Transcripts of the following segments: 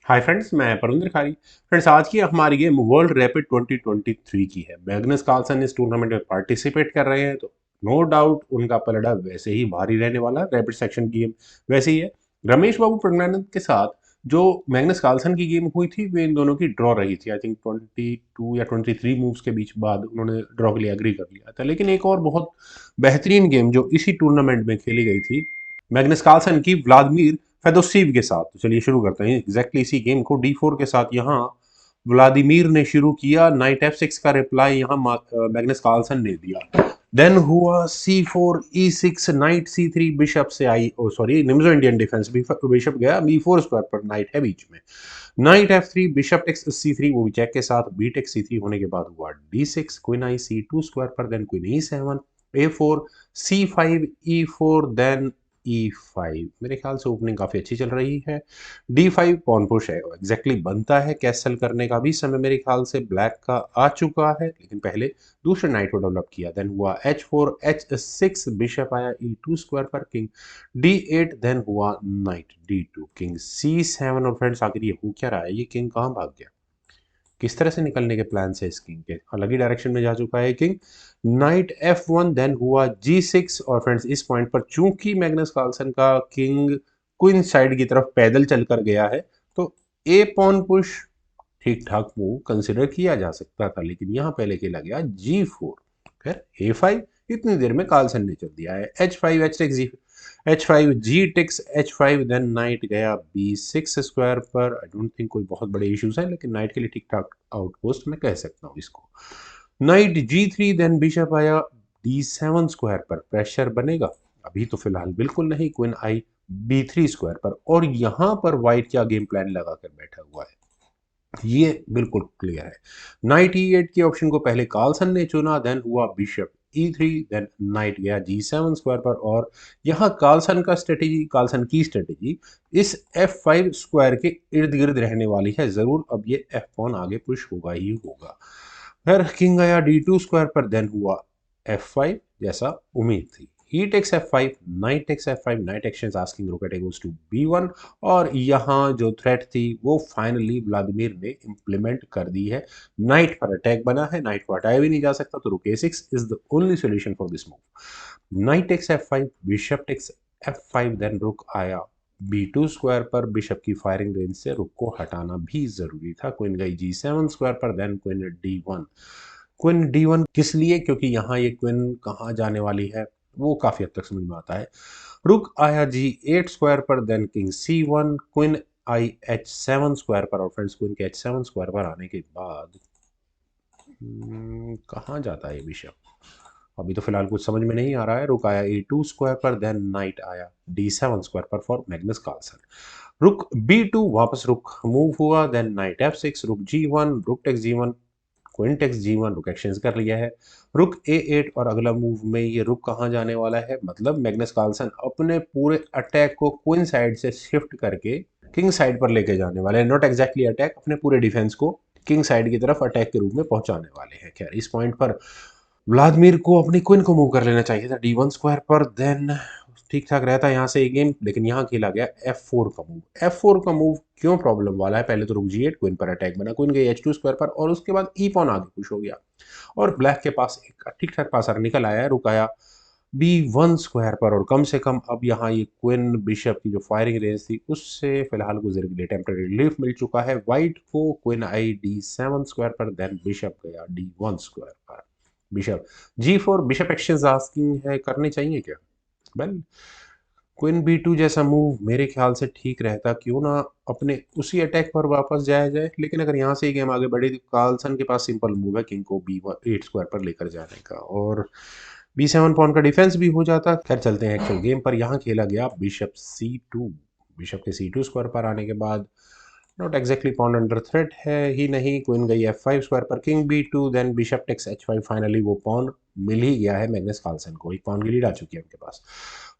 Hi friends, मैं परविंदर खारी। Friends, आज की हमारी गेम वर्ल्ड रैपिड 2023 की है। मैग्नस कार्लसन इस टूर्नामेंट में पार्टिसिपेट कर रहे हैं, तो नो डाउट उनका पलड़ा वैसे ही भारी रहने वाला है। रैपिड सेक्शन की गेम वैसे ही है। रमेश बाबू प्रज्ञानंद के साथ जो मैग्नस कार्लसन की गेम हुई थी, वे इन दोनों की ड्रॉ रही थी। आई थिंक 22 या 23 मूव्स के बीच बाद उन्होंने ड्रॉ के लिए एग्री कर लिया था। लेकिन एक और बहुत बेहतरीन गेम जो इसी टूर्नामेंट में खेली गई थी, मैग्नस कार्लसन की व्लादिमीर फेदोसीव के साथ। तो चलिए शुरू करते हैं एग्जैक्टली इसी गेम को। D4 के साथ यहाँ व्लादिमीर ने शुरू किया। नाइट F6 का रिप्लाई यहाँ मैग्नस कार्लसन ने दिया। देन हुआ C4 E6 night C3 bishop से आई, ओ सॉरी, निम्जो इंडियन डिफेंस। बिशप गया B4 स्क्वायर पर, नाइट है बीच में। Night F3 bishop takes C3, वो भी चेक के साथ। B टेक्स C3 होने के बाद हुआ D6 क्वीन आई C2 स्क्वायर पर, then queen E7 A4 C5 E4 then E5। मेरे ख्याल से ओपनिंग काफी अच्छी चल रही है। D5 पॉन पुश है, एग्जैक्टली बनता है। कैसल करने का भी समय मेरे ख्याल से ब्लैक का आ चुका है, लेकिन पहले दूसरे नाइट को डेवलप किया। देन हुआ H4 H6 बिशप आया E2 स्क्वायर पर, किंग D8 देन हुआ नाइट D2 किंग C7। और फ्रेंड्स, आखिर ये हो क्या रहा है? ये किंग कहाँ भाग गया? किस तरह से निकलने के प्लान है इस किंग के? अलग ही डायरेक्शन में जा चुका है किंग। नाइट F1 देन हुआ G6। और फ्रेंड्स, इस पॉइंट पर चूंकि मैग्नस कार्लसन का किंग क्वीन साइड की तरफ पैदल चलकर गया है, तो ए पॉन पुश ठीक ठाक मूव कंसिडर किया जा सकता था। लेकिन यहाँ पहले खेला गया G4, फिर A5। इतनी देर में कार्लसन ने चल दिया है H5 H5 जी टेक्स H5 देन नाइट गया B6 स्क्वायर पर। आई डोंट थिंक कोई बहुत बड़े इश्यूज हैं, लेकिन नाइट के लिए ठीक ठाक आउटपोस्ट मैं कह सकता हूँ इसको। नाइट G3 देन बिशप आया D7 स्क्वायर पर। प्रेशर बनेगा? अभी तो फिलहाल बिल्कुल नहीं। क्वीन आई B3 स्क्वायर पर। और यहाँ पर व्हाइट क्या गेम प्लान लगा कर बैठा हुआ है, ये बिल्कुल क्लियर है। नाइट E8 के ऑप्शन को पहले कार्लसन ने चुना, देन हुआ बिशप E3 देन नाइट गया G7 स्क्वायर पर। और यहाँ कार्लसन की स्ट्रेटेजी इस F5 स्क्वायर के इर्द गिर्द रहने वाली है जरूर। अब ये F पॉन आगे पुश होगा ही होगा। फिर किंग आया D2 स्क्वायर पर, देन हुआ F5 जैसा उम्मीद थी। He takes F5 knight takes F5 knight exchange asking rook goes to B1। और यहाँ जो थ्रेट थी वो फाइनली व्लादिमीर ने इम्प्लीमेंट कर दी है। नाइट पर अटैक बना है, नाइट को हटाया भी नहीं जा सकता, तो rook A6 is the only solution for this move. Knight takes F5 bishop takes F5 then rook आया B2 स्क्वायर पर। बिशप की फायरिंग रेंज से रुक को हटाना भी जरूरी था। क्वीन गई G7 स्क्वायर पर, then queen D1। Queen D1 किस लिए? क्योंकि यहाँ ये क्वीन कहाँ जाने वाली है वो काफी हद तक समझ में आता है। रुक आया G8 स्क्वायर पर, देन किंग C1 क्वीन आई H7 स्क्वायर पर। और फ्रेंड्स, क्वीन के H7 स्क्वायर पर आने के बाद कहाँ जाता है ये बिशप? अभी तो फिलहाल कुछ समझ में नहीं आ रहा है। रुक आया A2 स्क्वायर पर, देन नाइट आया D7 स्क्वायर पर फॉर मैग्नस कार्लसन। रुक B2 वापस रुक मूव हुआ, देन नाइट F6 रुक G1 rook takes G1 queen takes G1 रुक एक्सचेंज कर लिया है। रुक A8 और अगला मूव में ये रुक कहाँ जाने वाला है? मतलब मैग्नस कार्लसन अपने पूरे अटैक को क्वीन साइड से शिफ्ट करके किंग साइड पर लेके जाने वाले हैं। नॉट एग्जैक्टली अटैक, अपने पूरे डिफेंस को किंग साइड की तरफ अटैक के रूप में पहुंचाने वाले हैं। खैर, इस पॉइंट पर व्लादिमीर को अपनी क्वीन को मूव कर लेना चाहिए था D1 स्क्वायर पर, देन ठीक ठाक रहता यहाँ से ये गेम। लेकिन यहाँ खेला गया F4 का मूव। F4 का मूव क्यों प्रॉब्लम वाला है? पहले तो रुक G8 क्वीन पर अटैक बना, क्वीन गई H2 स्क्वायर पर, और उसके बाद ई पॉन आगे पुश हो गया। और ब्लैक के पास एक ठीक ठाक पासर निकल आया है। रुक आया B1 स्क्वायर पर। और कम से कम अब यहाँ ये क्वीन बिशप की जो फायरिंग रेंज थी उससे फिलहाल गुजर के लिए टेम्पररी रिलीफ मिल चुका है व्हाइट को। क्वीन आई D7 स्क्वायर पर, देन बिशप गया D1 स्क्वायर पर। Bishop G4 bishop exchange asking है, करने चाहिए क्या? वेल, क्वीन B2 जैसा मूव मेरे ख्याल से ठीक रहता। क्यों ना अपने उसी अटैक पर वापस जाया जाए। लेकिन अगर यहाँ से ही गेम आगे बढ़ी तो कार्लसन के पास सिंपल मूव है किंग को B8 स्क्वायर पर लेकर जाने का, और B7 पॉन का डिफेंस भी हो जाता। खैर, चलते हैं एक्चुअल गेम पर। यहाँ खेला गया बिशप C2। बिशप के C2 स्क्वायर पर आने के बाद not exactly pawn under threat है ही नहीं। क्वीन गई F5 स्क्वायर पर, king B2 then bishop takes H5। Finally वो पॉन मिल ही गया है मैग्नस कार्लसन को। एक पॉन की लीड आ चुकी है उनके पास।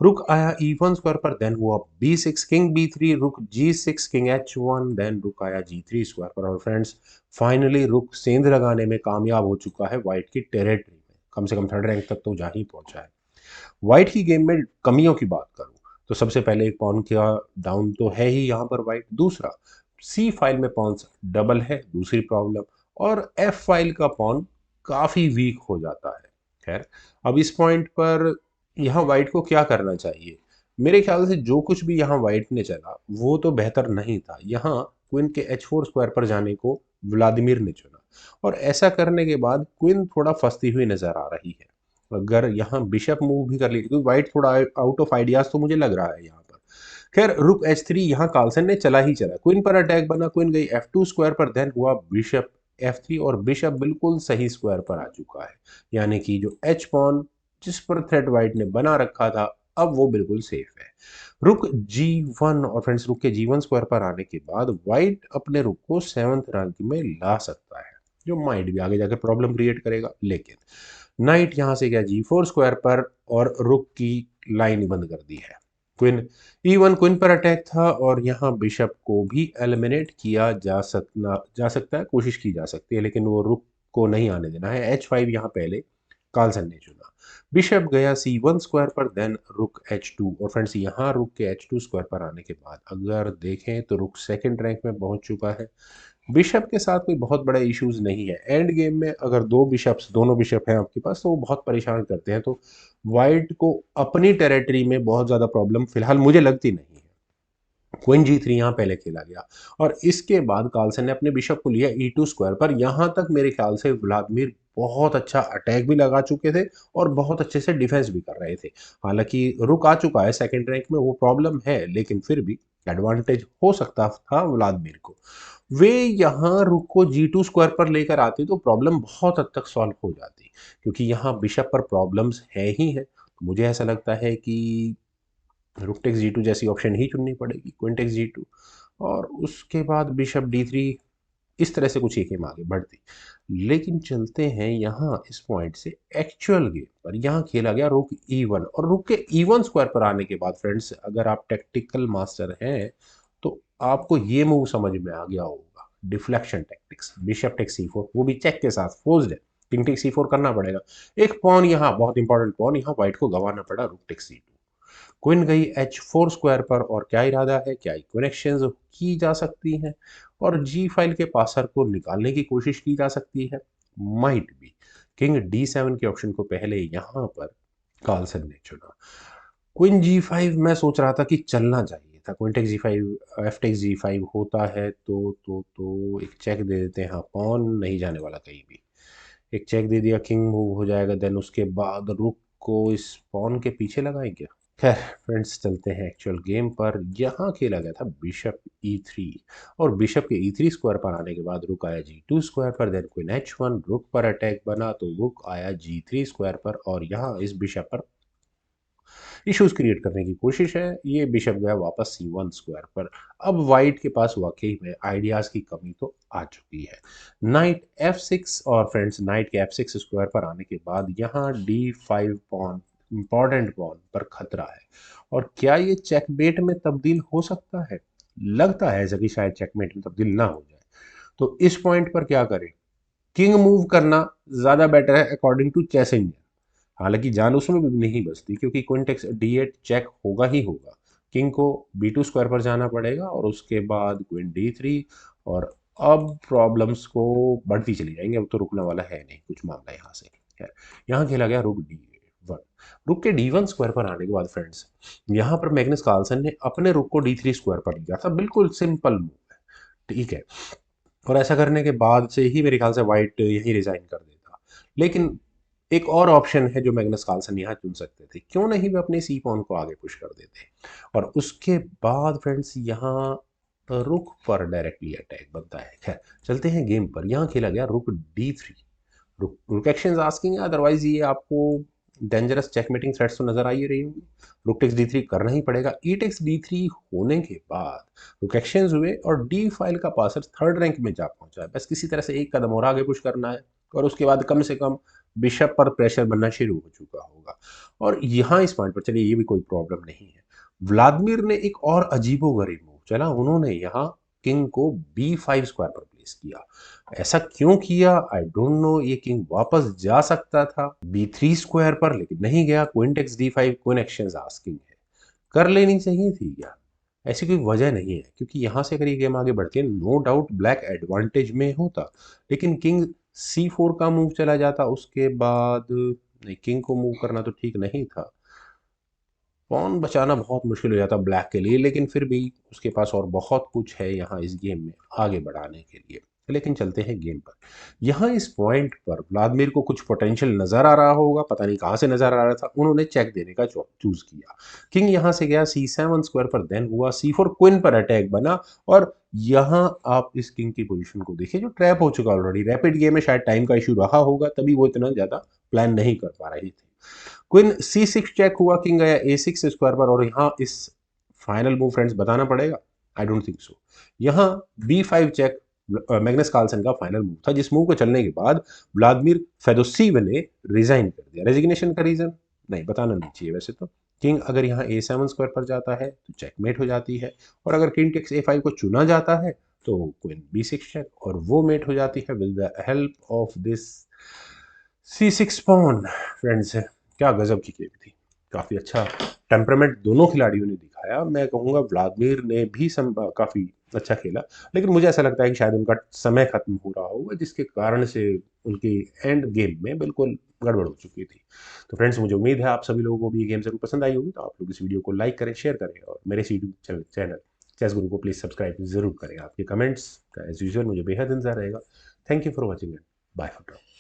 रुक आया E1 स्क्वायर पर, देन हुआ B6 किंग B3 रुक G6 king H1 then rook आया G3 स्क्वायर पर। और फ्रेंड्स, फाइनली रुक सेंध लगाने में कामयाब हो चुका है व्हाइट की टेरिटरी में। कम से कम थर्ड रैंक तक तो जा ही पहुंचा है। व्हाइट की गेम में कमियों की बात करूं तो सबसे पहले एक पॉन का डाउन तो है ही यहाँ पर व्हाइट। दूसरा, सी फाइल में पॉन्स डबल है, दूसरी प्रॉब्लम। और एफ फाइल का पॉन काफ़ी वीक हो जाता है। खैर, अब इस पॉइंट पर यहाँ वाइट को क्या करना चाहिए? मेरे ख्याल से जो कुछ भी यहाँ वाइट ने चला वो तो बेहतर नहीं था। यहाँ क्वीन के h4 स्क्वायर पर जाने को व्लादिमीर ने चुना, और ऐसा करने के बाद क्वीन थोड़ा फंसती हुई नजर आ रही है। अगर यहाँ बिशप मूव भी कर ली, क्योंकि वाइट थोड़ा आउट ऑफ आइडियाज तो मुझे लग रहा है यहाँ पर। खैर, रुक h3 यहाँ कार्लसन ने चला ही चला, क्वीन पर अटैक बना, क्वीन गई f2 स्क्वायर पर, देन हुआ बिशप f3, और बिशप बिल्कुल सही स्क्वायर पर आ चुका है। यानी कि जो h पॉन जिस पर थ्रेट वाइट ने बना रखा था, अब वो बिल्कुल सेफ है। रुक g1, और फ्रेंड्स रुक के g1 स्क्वायर पर आने के बाद वाइट अपने रुक को 7th रैंक में ला सकता है, जो माइट भी आगे जाकर प्रॉब्लम क्रिएट करेगा। लेकिन नाइट यहां से गया g4 स्क्वायर पर और रुक की लाइन बंद कर दी है। क्वीन e1, क्वीन पर अटैक था, और यहाँ बिशप को भी एलिमिनेट किया जा सकता है, कोशिश की जा सकती है, लेकिन वो रुक को नहीं आने देना है। h5 यहाँ पहले कार्लसन ने चुना, बिशप गया c1 स्क्वायर पर, देन रुक h2, और फ्रेंड्स यहाँ रुक के h2 स्क्वायर पर आने के बाद अगर देखें तो रुक सेकंड रैंक में पहुंच चुका है। बिशप के साथ कोई बहुत बड़ा इश्यूज नहीं है। एंड गेम में अगर दोनों बिशप हैं आपके पास, तो वो बहुत परेशान करते हैं, तो वाइट को अपनी टेरिटरी में बहुत ज़्यादा प्रॉब्लम फिलहाल मुझे लगती नहीं है। क्वीन g3 यहाँ पहले खेला गया, और इसके बाद कार्लसन ने अपने बिशप को लिया e2 स्क्वायर पर। यहाँ तक मेरे ख्याल से व्लादिमीर बहुत अच्छा अटैक भी लगा चुके थे और बहुत अच्छे से डिफेंस भी कर रहे थे। हालांकि रुक आ चुका है सेकंड रैंक में, वो प्रॉब्लम है, लेकिन फिर भी एडवांटेज हो सकता था व्लादिमीर को। वे यहाँ रुक को g2 स्क्वायर पर लेकर आते तो प्रॉब्लम बहुत हद तक सॉल्व हो जाती, क्योंकि यहाँ बिशप पर प्रॉब्लम्स है ही है। तो मुझे ऐसा लगता है कि रुक टेक्स g2 जैसी ऑप्शन ही चुननी पड़ेगी, क्वीन टेक्स g2, और उसके बाद बिशप d3। इस तरह से कुछ एक गेम आगे बढ़ती। लेकिन चलते हैं यहाँ इस पॉइंट से एक्चुअल गेम पर। यहाँ खेला गया रुक e1, और रुक के e1 स्क्वायर पर आने के बाद फ्रेंड्स, अगर आप टेक्टिकल मास्टर हैं तो आपको ये मूव समझ में आ गया होगा, deflection tactics. Bishop takes c4, वो भी चेक के साथ फोर्स्ड है, किंग टेक्स c4 करना पड़ेगा। एक पॉन यहाँ, बहुत इंपॉर्टेंट पॉन यहाँ वाइट को गंवाना पड़ा, रुक टेक्स c2। क्वीन गई h4 स्क्वायर पर, और क्या इरादा है, क्या कनेक्शंस की जा सकती हैं, और जी फाइल के पासर को निकालने की कोशिश की जा सकती है, माइट भी। किंग d7 के ऑप्शन को पहले यहाँ पर कार्लसन ने चुना। क्वीन g5 मैं सोच रहा था कि चलना चाहिए था, queen takes g5, F takes g5 होता है तो एक चेक दे देते हैं। हाँ, पॉन नहीं जाने वाला कहीं भी, एक चेक दे दिया, किंग मूव हो जाएगा, देन उसके बाद रुक को इस पॉन के पीछे लगाएंगे। खैर फ्रेंड्स, चलते हैं एक्चुअल गेम पर। यहाँ खेला गया था बिशप e3, और बिशप के e3 स्क्वायर पर आने के बाद रुक आया g2 स्क्वायर पर, देन क्वीन h1, रुक पर अटैक बना तो रुक आया g3 स्क्वायर पर, और यहाँ इस बिशप पर इश्यूज क्रिएट करने की कोशिश है। ये बिशप गया वापस c1 स्क्वायर पर। अब वाइट के पास वाकई में आइडियाज की कमी तो आ चुकी है। नाइट f6, और फ्रेंड्स नाइट के f6 स्क्वायर पर आने के बाद यहाँ d5 पॉन, इंपॉर्टेंट पॉन पर खतरा है, और क्या ये चेकमेट में तब्दील हो सकता है? लगता है ऐसा कि शायद चेकमेट में तब्दील ना हो जाए। तो इस पॉइंट पर क्या करें? किंग मूव करना ज्यादा बेटर है अकॉर्डिंग टू चेस इंडिया। हालांकि जान उसमें भी नहीं बचती, क्योंकि क्वीन टेक्स d8 चेक होगा ही होगा, किंग को b2 स्क्वायर पर जाना पड़ेगा, और उसके बाद क्वीन d3, और अब प्रॉब्लम्स को बढ़ती चली जाएंगे, अब तो रुकने वाला है नहीं कुछ मामला यहाँ से। खैर, यहाँ खेला गया रुक d1। रुक के d1 स्क्वायर पर आने के बाद फ्रेंड्स, यहाँ पर मैग्नस कार्लसन ने अपने रुक को d3 स्क्वायर पर लिया था, बिल्कुल सिंपल मूव है, ठीक है। और ऐसा करने के बाद से ही मेरे ख्याल से वाइट यही रिजाइन कर देता। लेकिन एक और ऑप्शन है जो मैग्नस कार्लसन यहाँ चुन सकते थे, क्यों नहीं वे अपने सी पॉन को आगे पुश कर देते। और उसके बाद फ्रेंड्स यहाँ रुक पर डायरेक्टली अटैक बनता है। खैर, चलते हैं गेम पर। यहाँ खेला गया रुक d3। रुक एक्शन आस्किंग है, अदरवाइज ये आपको डेंजरस चेकमेटिंग थ्रेट्स तो नजर आ ही रही होंगी। रुक टेक्स d3 करना ही पड़ेगा। ई टेक्स d3 होने के बाद रुक एक्शंस हुए, और डी फाइल का पासर थर्ड रैंक में जा पहुंचा है। बस किसी तरह से एक कदम और आगे पुश करना है, और उसके बाद कम से कम बिशप पर प्रेशर बनना शुरू हो चुका होगा। और यहाँ इस पॉइंट पर चलिए, ये भी कोई प्रॉब्लम नहीं है। व्लादिमीर ने एक और अजीबोगरीब मूव चला, उन्होंने यहाँ किंग को b5 स्क्वायर पर प्लेस किया। ऐसा क्यों किया आई डोंट नो। ये किंग वापस जा सकता था b3 स्क्वायर पर, लेकिन नहीं गया। Queen takes d5, queen action asking है, कर लेनी चाहिए थी क्या? ऐसी कोई वजह नहीं है, क्योंकि यहाँ से अगर ये गेम आगे बढ़ती है, नो डाउट ब्लैक एडवांटेज में होता, लेकिन किंग C4 का मूव चला जाता, उसके बाद नहीं, किंग को मूव करना तो ठीक नहीं था, पॉन बचाना बहुत मुश्किल हो जाता ब्लैक के लिए, लेकिन फिर भी उसके पास और बहुत कुछ है यहाँ इस गेम में आगे बढ़ाने के लिए। लेकिन चलते हैं गेम पर। यहाँ इस पॉइंट पर व्लादिमीर को कुछ पोटेंशियल नजर आ रहा होगा, पता नहीं कहाँ से नजर आ रहा था, उन्होंने चेक देने का चूज किया। किंग यहाँ से गया C7 स्क्वायर पर, देन हुआ C4, क्वीन पर अटैक बना, और यहाँ आप इस किंग की पोजीशन को देखिए जो ट्रैप हो चुका ऑलरेडी। रैपिड गेम में शायद टाइम का इशू रहा होगा, तभी वो इतना ज्यादा प्लान नहीं कर पा रही थी। क्वीन C6 चेक हुआ, किंग गया A6 स्क्वायर पर, और यहाँ इस फाइनल मूव फ्रेंड्स बताना पड़ेगा, आई डोंट थिंक सो। यहाँ B5 चेक मैग्नस कार्लसन का फाइनल मूव था, जिस मूव को चलने के बाद व्लादिमीर फेदोसीव ने रिजाइन कर दिया। रेजिग्नेशन का रीजन नहीं बताना नहीं चाहिए वैसे तो। किंग अगर यहाँ A7 स्क्वायर पर जाता है तो चेकमेट हो जाती है, और अगर किंग टेक्स A5 को चुना जाता है तो क्वीन B6 चेक, और वो मेट हो जाती है with the help of this C6 pawn. Friends, क्या गजब की गेम थी, काफ़ी अच्छा टेम्परामेंट दोनों खिलाड़ियों ने दिखाया। मैं कहूँगा व्लादिमीर ने भी काफ़ी अच्छा खेला, लेकिन मुझे ऐसा लगता है कि शायद उनका समय खत्म हो रहा होगा, जिसके कारण से उनकी एंड गेम में बिल्कुल गड़बड़ हो चुकी थी। तो फ्रेंड्स, मुझे उम्मीद है आप सभी लोगों को भी ये गेम जरूर पसंद आई होगी, तो आप लोग इस वीडियो को लाइक करें, शेयर करें, और मेरे यूट्यूब चैनल चेस गुरु को प्लीज़ सब्सक्राइब जरूर करें। आपके कमेंट्स का एज यूजल मुझे बेहद इंतजार रहेगा। Thank you for watching and bye for now.